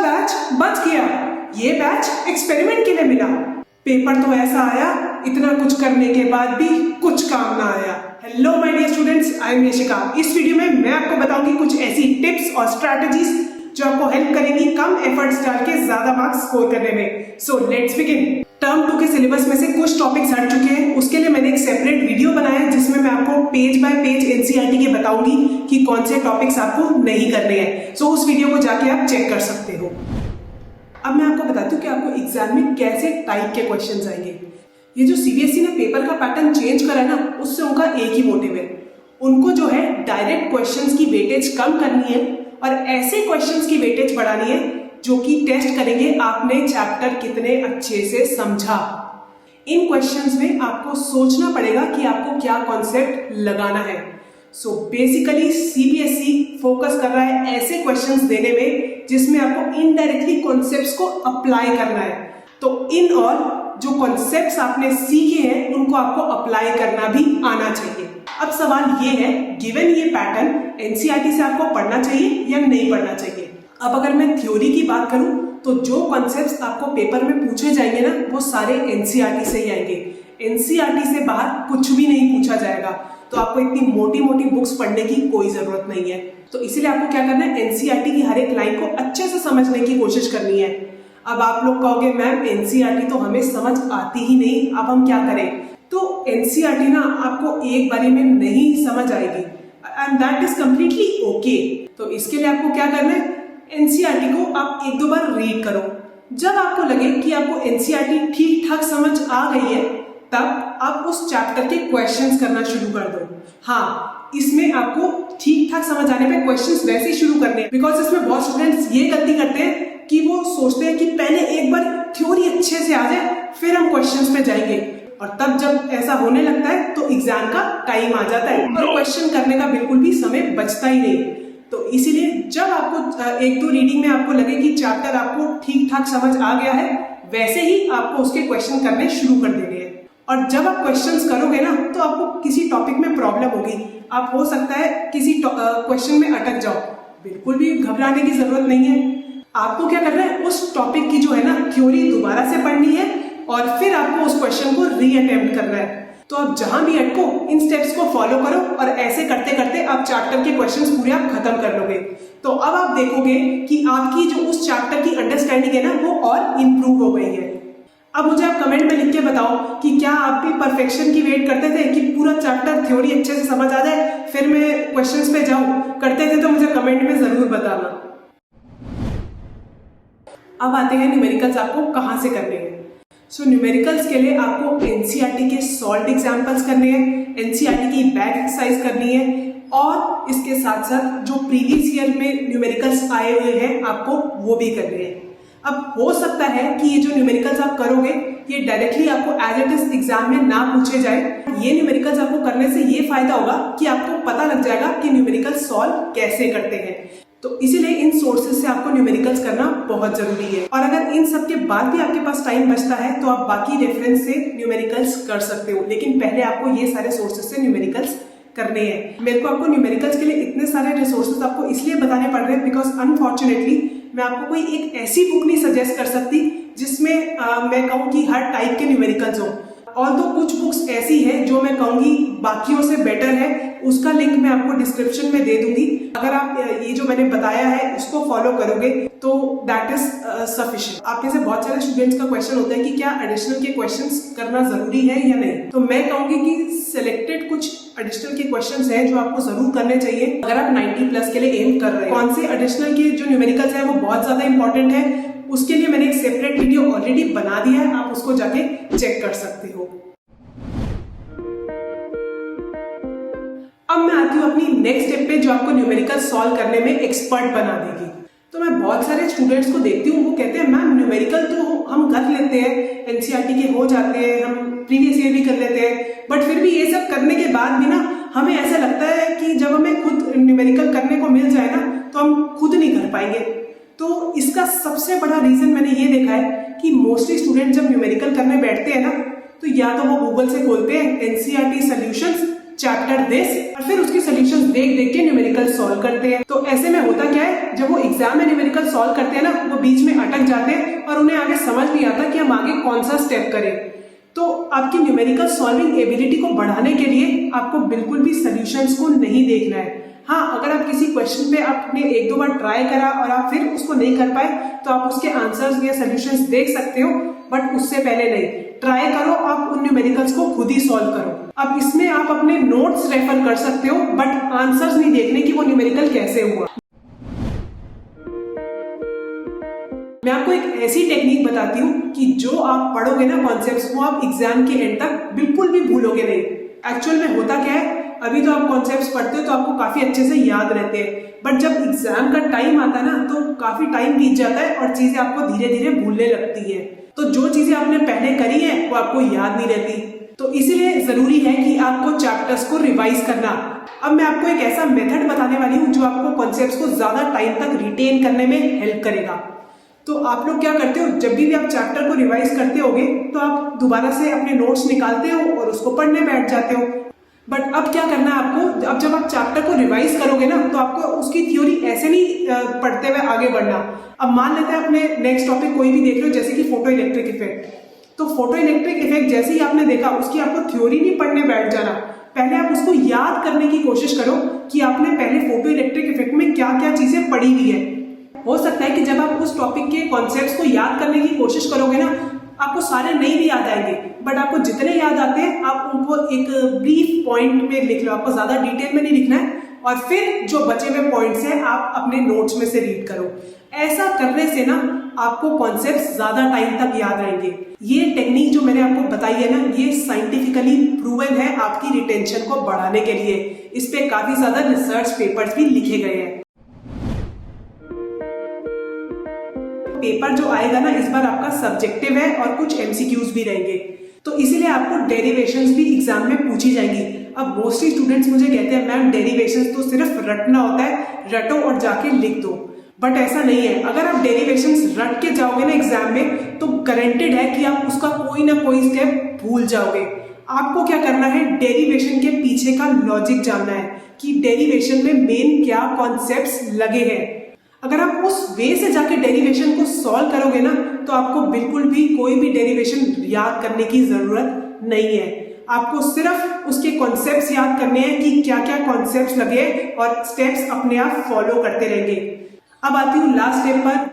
Batch बच गया, ये बैच एक्सपेरिमेंट के लिए मिला। पेपर तो ऐसा आया, इतना कुछ करने के बाद भी कुछ काम ना आया। Hello my dear students, I am Yashika. इस वीडियो में मैं आपको बताऊंगी कुछ ऐसी टिप्स और स्ट्रैटेजीज जो आपको हेल्प करेंगी कम एफर्ट्स डाल के ज्यादा मार्क्स स्कोर करने में। So let's begin. टर्म 2 के सिलेबस में से कुछ टॉपिक्स हट चुके हैं, उसके लिए मैंने एक सेपरेट वीडियो बनाया है जिसमें मैं आपको पेज बाय पेज एनसीईआरटी के बताऊंगी कि कौन से टॉपिक्स आपको नहीं करने हैं। सो उस वीडियो को जाके आप चेक कर सकते हो। अब मैं आपको बताती हूँ कि आपको एग्जाम में कैसे टाइप के क्वेश्चंस आएंगे। ये जो सीबीएसई ने पेपर का पैटर्न चेंज करा है ना, उससे उनका एक ही मोटिव है, उनको जो है डायरेक्ट क्वेश्चंस की वेटेज कम करनी है और ऐसे क्वेश्चंस की वेटेज बढ़ानी है जो कि टेस्ट करेंगे आपने चैप्टर कितने अच्छे से समझा। इन क्वेश्चंस में आपको सोचना पड़ेगा कि आपको क्या कॉन्सेप्ट लगाना है। सो बेसिकली सीबीएसई फोकस कर रहा है ऐसे क्वेश्चंस देने में जिसमें आपको इनडायरेक्टली कॉन्सेप्ट्स को अप्लाई करना है। तो इन और जो कॉन्सेप्ट्स आपने सीखे हैं उनको आपको अप्लाई करना भी आना चाहिए। अब सवाल ये है, गिवन ये पैटर्न एनसीईआरटी से आपको पढ़ना चाहिए या नहीं पढ़ना चाहिए। अब अगर मैं थ्योरी की बात करूं तो जो कॉन्सेप्ट्स आपको पेपर में पूछे जाएंगे ना, वो सारे एनसीईआरटी से ही आएंगे। एनसीईआरटी से बाहर कुछ भी नहीं पूछा जाएगा, तो आपको इतनी मोटी मोटी बुक्स पढ़ने की कोई जरूरत नहीं है। तो इसीलिए आपको क्या करना है, एनसीईआरटी की हर एक लाइन को अच्छे से समझने की कोशिश करनी है। अब आप लोग कहोगे मैम एनसीईआरटी तो हमें समझ आती ही नहीं, अब हम क्या करें। तो एनसीईआरटी ना आपको एक बारी में नहीं समझ आएगी and that is completely okay. तो इसके लिए आपको क्या करना है, एनसीईआरटी को आप एक दो बार रीड करो। जब आपको लगे कि आपको एनसीईआरटी ठीक ठाक समझ आ गई है, तब आप उस चैप्टर के क्वेश्चंस करना शुरू कर दो। हाँ, इसमें आपको ठीक ठाक समझ आने पे क्वेश्चंस वैसे ही शुरू करने हैं, बिकॉज इसमें बहुत स्टूडेंट्स ये गलती करते हैं कि वो सोचते हैं कि पहले एक बार थ्योरी अच्छे से आ जाए फिर हम क्वेश्चंस पे जाएंगे, और तब जब ऐसा होने लगता है तो एग्जाम का टाइम आ जाता है और क्वेश्चन करने का बिल्कुल भी समय बचता ही नहीं। तो इसीलिए जब आपको एक दो रीडिंग में आपको लगे कि चैप्टर आपको ठीक ठाक समझ आ गया है, वैसे ही आपको उसके क्वेश्चन करने शुरू कर देने हैं। और जब आप क्वेश्चंस करोगे ना, तो आपको किसी टॉपिक में प्रॉब्लम होगी, आप हो सकता है किसी क्वेश्चन में अटक जाओ। बिल्कुल भी घबराने की जरूरत नहीं है। आपको क्या करना है, उस टॉपिक की जो है ना थ्योरी दोबारा से पढ़नी है और फिर आपको उस क्वेश्चन को रीअटेम्प्ट करना है। तो आप जहां भी अटको इन स्टेप्स को फॉलो करो और ऐसे करते करते आप चैप्टर के क्वेश्चंस पूरे आप खत्म कर लोगे। तो अब आप देखोगे कि आपकी जो उस चैप्टर की अंडरस्टैंडिंग है ना, वो और इंप्रूव हो गई है। अब मुझे आप कमेंट में लिख के बताओ कि क्या आप भी परफेक्शन की वेट करते थे कि पूरा चैप्टर थ्योरी अच्छे से समझ आ जाए फिर मैं क्वेश्चंस पे जाऊं। करते थे तो मुझे कमेंट में जरूर बताना। अब आते हैं न्यूमेरिकल्स आपको कहां से करने हैं। सो न्यूमेरिकल्स के लिए आपको एनसीईआरटी के सॉल्व एग्जाम्पल्स करने हैं, एनसीईआरटी की बैक एक्सरसाइज करनी है और इसके साथ साथ जो प्रीवियस ईयर में न्यूमेरिकल्स आए हुए हैं आपको वो भी करने हैं। अब हो सकता है कि ये जो न्यूमेरिकल्स आप करोगे ये डायरेक्टली आपको एज इट इज एग्जाम में ना पूछे जाए। ये न्यूमेरिकल्स आपको करने से ये फायदा होगा कि आपको पता लग जाएगा कि न्यूमेरिकल्स सॉल्व कैसे करते हैं। तो इसीलिए इन सोर्सेज से आपको न्यूमेरिकल्स करना बहुत जरूरी है। और अगर इन सब के बाद भी आपके पास टाइम बचता है तो आप बाकी रेफरेंस से न्यूमेरिकल्स कर सकते हो, लेकिन पहले आपको ये सारे सोर्सेज से न्यूमेरिकल्स करने हैं। मेरे को आपको न्यूमेरिकल्स के लिए इतने सारे रिसोर्सेज आपको इसलिए बताने पड़ रहे हैं बिकॉज अनफॉर्चुनेटली मैं आपको कोई एक ऐसी बुक नहीं सजेस्ट कर सकती जिसमें मैं कहूँ कि हर टाइप के न्यूमेरिकल्स हो। और तो कुछ बुक्स ऐसी है जो मैं कहूंगी बाकियों से बेटर है, उसका लिंक मैं आपको डिस्क्रिप्शन में दे दूंगी। अगर आप ये जो मैंने बताया है उसको फॉलो करोगे तो दैट इज सफिशिएंट। आप में से बहुत सारे स्टूडेंट्स का क्वेश्चन होता है कि क्या एडिशनल के क्वेश्चंस करना जरूरी है या नहीं। तो मैं कहूंगी कि सिलेक्टेड कुछ एडिशनल के क्वेश्चंस हैं जो आपको जरूर करने चाहिए अगर आप 90 प्लस के लिए एम कर रहे हैं। कौन से एडिशनल के जो न्यूमेरिकल्स है वो बहुत ज्यादा इंपॉर्टेंट है, उसके लिए मैंने एक सेपरेट वीडियो ऑलरेडी बना दिया है, आप उसको जाके चेक कर सकते हो। अब मैं आती हूँ अपनी नेक्स्ट स्टेप पे जो आपको न्यूमेरिकल सॉल्व करने में एक्सपर्ट बना देगी। तो मैं बहुत सारे स्टूडेंट्स को देखती हूँ, वो कहते हैं मैम न्यूमेरिकल तो हम कर लेते हैं, एनसीईआरटी के हो जाते हैं, हम प्रीवियस ईयर भी कर लेते हैं, बट फिर भी ये सब करने के बाद भी ना हमें ऐसा लगता है कि जब हमें खुद न्यूमेरिकल करने को मिल जाए ना तो हम खुद नहीं कर पाएंगे। तो इसका सबसे बड़ा रीजन मैंने ये देखा है कि मोस्टली स्टूडेंट जब न्यूमेरिकल करने बैठते हैं ना, तो या तो वो गूगल से खोलते हैं एनसीईआरटी सॉल्यूशंस चैप्टर दिस, और फिर उसके सॉल्यूशंस देख देख के न्यूमेरिकल सॉल्व करते हैं। तो ऐसे में होता क्या है, जब वो एग्जाम में न्यूमेरिकल सॉल्व करते हैं ना, वो बीच में अटक जाते हैं और उन्हें आगे समझ नहीं आता कि हम आगे कौन सा स्टेप करें। तो आपकी न्यूमेरिकल सॉल्विंग एबिलिटी को बढ़ाने के लिए आपको बिल्कुल भी सॉल्यूशंस को नहीं देखना है। हाँ, अगर आप किसी क्वेश्चन पे आपने एक दो बार ट्राई करा और आप फिर उसको नहीं कर पाए तो आप उसके आंसर्स या सॉल्यूशंस देख सकते हो, बट उससे पहले नहीं, ट्राई करो, आप उन न्यूमेरिकल्स को खुद ही सॉल्व करो। अब इसमें आप अपने नोट्स रेफर कर सकते हो, बट आंसर्स नहीं देखने कि वो न्यूमेरिकल कैसे हुआ। मैं आपको एक ऐसी टेक्निक बताती हूँ कि जो आप पढ़ोगे ना कॉन्सेप्ट्स, वो आप एग्जाम के एंड तक बिल्कुल भी भूलोगे नहीं। एक्चुअल में होता क्या है, अभी तो आप कॉन्सेप्ट्स पढ़ते हो तो आपको काफी अच्छे से याद रहते हैं, बट जब एग्जाम का टाइम आता है ना, तो काफी टाइम बीत जाता है और चीजें आपको धीरे धीरे भूलने लगती है। तो जो चीजें आपने पहले करी है वो आपको याद नहीं रहती। तो इसीलिए जरूरी है कि आपको चैप्टर्स को रिवाइज करना। अब मैं आपको एक ऐसा मेथड बताने वाली हूँ जो आपको कॉन्सेप्ट्स को ज्यादा टाइम तक रिटेन करने में हेल्प करेगा। तो आप लोग क्या करते हो, जब भी आप चैप्टर को रिवाइज करते होगे तो आप दोबारा से अपने नोट्स निकालते हो और उसको पढ़ने बैठ जाते हो। बट अब क्या करना है आपको, अब जब आप चैप्टर को रिवाइज करोगे ना, तो आपको उसकी थ्योरी ऐसे नहीं पढ़ते हुए आगे बढ़ना। अब मान लेते हैं आपने नेक्स्ट टॉपिक कोई भी देख रहे हो, जैसे कि फोटो इलेक्ट्रिक इफेक्ट। तो फोटो इलेक्ट्रिक इफेक्ट जैसे ही आपने देखा, उसकी आपको थ्योरी नहीं पढ़ने बैठ जाना, पहले आप उसको याद करने की कोशिश करो कि आपने पहले फोटो इलेक्ट्रिक इफेक्ट में क्या क्या चीजें पढ़ी हुई है। हो सकता है कि जब आप उस टॉपिक के कॉन्सेप्ट्स को याद करने की कोशिश करोगे ना, आपको सारे नहीं भी याद आएंगे, बट आपको जितने याद आते हैं आप उनको एक ब्रीफ पॉइंट में लिख लो, आपको ज्यादा डिटेल में नहीं लिखना है, और फिर जो बचे हुए पॉइंट्स हैं आप अपने नोट्स में से रीड करो। ऐसा करने से ना आपको कॉन्सेप्ट्स ज्यादा टाइम तक याद रहेंगे। ये टेक्निक जो मैंने आपको बताई है ना, ये साइंटिफिकली प्रूवन है आपकी रिटेंशन को बढ़ाने के लिए। इस पे काफी ज्यादा रिसर्च पेपर्स भी लिखे गए हैं। पेपर जो आएगा ना इस बार आपका सब्जेक्टिव है और कुछ एमसीक्यूज भी रहेंगे, तो इसीलिए आपको डेरिवेशंस भी एग्जाम में पूछी जाएंगी। अब मोस्टली स्टूडेंट्स मुझे कहते हैं मैम डेरिवेशंस तो सिर्फ रटना होता है, रटो और जाके लिख दो, बट ऐसा नहीं है। अगर आप डेरिवेशंस रट के जाओगे ना एग्जाम में, तो गारंटेड है कि आप उसका कोई ना कोई स्टेप भूल जाओगे। आपको क्या करना है, डेरिवेशन के पीछे का लॉजिक जानना है कि डेरिवेशन में मेन क्या कॉन्सेप्ट्स लगे हैं। अगर आप उस वे से जाके डेरिवेशन को सॉल्व करोगे ना, तो आपको बिल्कुल भी कोई भी डेरिवेशन याद करने की जरूरत नहीं है। आपको सिर्फ उसके कॉन्सेप्ट्स याद करने हैं कि क्या क्या कॉन्सेप्ट्स लगे, और स्टेप्स अपने आप फॉलो करते रहेंगे। अब आती हूँ लास्ट स्टेप पर।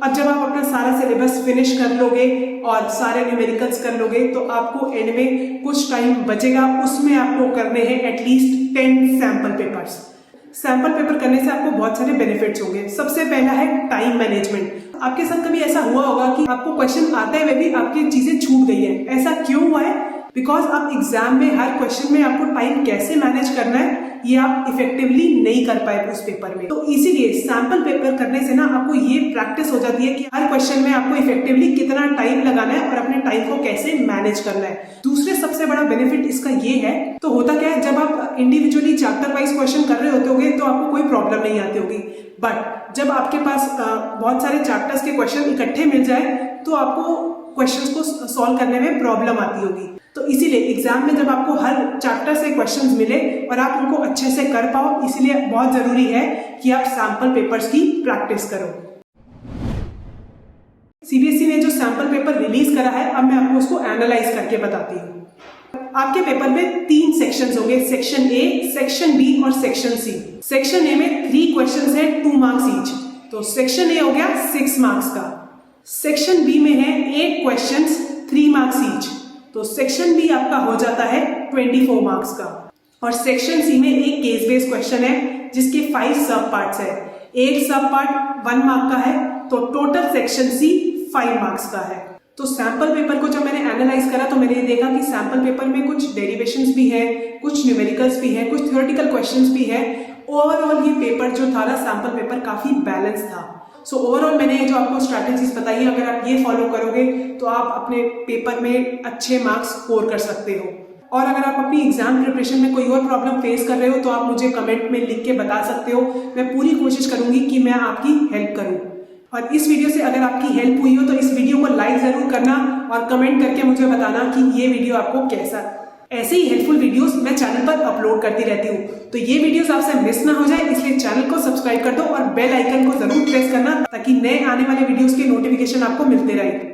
अब जब आप अपना सारा सिलेबस फिनिश कर लोगे और सारे न्यूमेरिकल्स कर लोगे, तो आपको एंड में कुछ टाइम बचेगा, उसमें आपको करने हैं at least 10 sample papers. Sample paper करने से आपको बहुत सारे बेनिफिट्स होंगे। सबसे पहला है टाइम मैनेजमेंट। आपके साथ कभी ऐसा हुआ होगा कि आपको क्वेश्चन आते हुए भी आपकी चीजें छूट गई है। ऐसा क्यों हुआ है? बिकॉज आप एग्जाम में हर क्वेश्चन में आपको टाइम कैसे मैनेज करना है ये आप इफेक्टिवली नहीं कर पाए उस पेपर में। तो इसीलिए सैंपल पेपर करने से ना आपको ये प्रैक्टिस हो जाती है कि हर क्वेश्चन में आपको इफेक्टिवली कितना टाइम लगाना है और अपने टाइम को कैसे मैनेज करना है। दूसरे सबसे बड़ा बेनिफिट इसका ये है, तो होता क्या है, जब आप इंडिविजुअली चैप्टर वाइज क्वेश्चन कर रहे होते होगे तो आपको कोई प्रॉब्लम नहीं आती होगी, बट जब आपके पास बहुत सारे चैप्टर्स के क्वेश्चन इकट्ठे मिल जाए तो आपको क्वेश्चंस को सॉल्व करने में प्रॉब्लम आती होगी। तो इसीलिए एग्जाम में जब आपको हर चैप्टर से क्वेश्चंस मिले और आप उनको अच्छे से कर पाओ, इसलिए बहुत जरूरी है कि आप सैंपल पेपर्स की प्रैक्टिस करो। सीबीएसई ने जो सैंपल पेपर रिलीज करा है, अब मैं आपको उसको एनालाइज करके बताती हूँ। आपके पेपर में 3 सेक्शंस होंगे, सेक्शन ए, सेक्शन बी और सेक्शन सी। सेक्शन ए में 3 क्वेश्चंस है 2 मार्क्स ईच, तो सेक्शन ए हो गया 6 मार्क्स का। सेक्शन बी में है 8 क्वेश्चंस 3 मार्क्स ईच, तो सेक्शन बी आपका हो जाता है 24 मार्क्स का। और सेक्शन सी में एक केस बेस्ड क्वेश्चन है जिसके 5 सब पार्ट्स है। एक सब पार्ट 1 मार्क का है, तो टोटल सेक्शन सी 5 मार्क्स का है। तो सैंपल पेपर को जब मैंने एनालाइज करा तो मैंने देखा कि सैंपल पेपर में कुछ डेरिवेशंस भी है, कुछ न्यूमेरिकल्स भी है, कुछ थ्योरेटिकल क्वेश्चंस भी है। ओवरऑल ये पेपर जो था ना, सैंपल पेपर काफी बैलेंस था। सो ओवरऑल मैंने जो आपको स्ट्रैटेजीज बताई, अगर आप ये फॉलो करोगे तो आप अपने पेपर में अच्छे मार्क्स स्कोर कर सकते हो। और अगर आप अपनी एग्जाम प्रिपरेशन में कोई और प्रॉब्लम फेस कर रहे हो तो आप मुझे कमेंट में लिख के बता सकते हो। मैं पूरी कोशिश करूंगी कि मैं आपकी हेल्प करूं। और इस वीडियो से अगर आपकी हेल्प हुई हो तो इस वीडियो को लाइक जरूर करना और कमेंट करके मुझे बताना कि ये वीडियो आपको कैसा। ऐसे ही हेल्पफुल वीडियोस मैं चैनल पर अपलोड करती रहती हूँ, तो ये वीडियोस आपसे मिस ना हो जाए, इसलिए चैनल को सब्सक्राइब कर दो और बेल आइकन को जरूर प्रेस करना ताकि नए आने वाले वीडियोस के नोटिफिकेशन आपको मिलते रहे।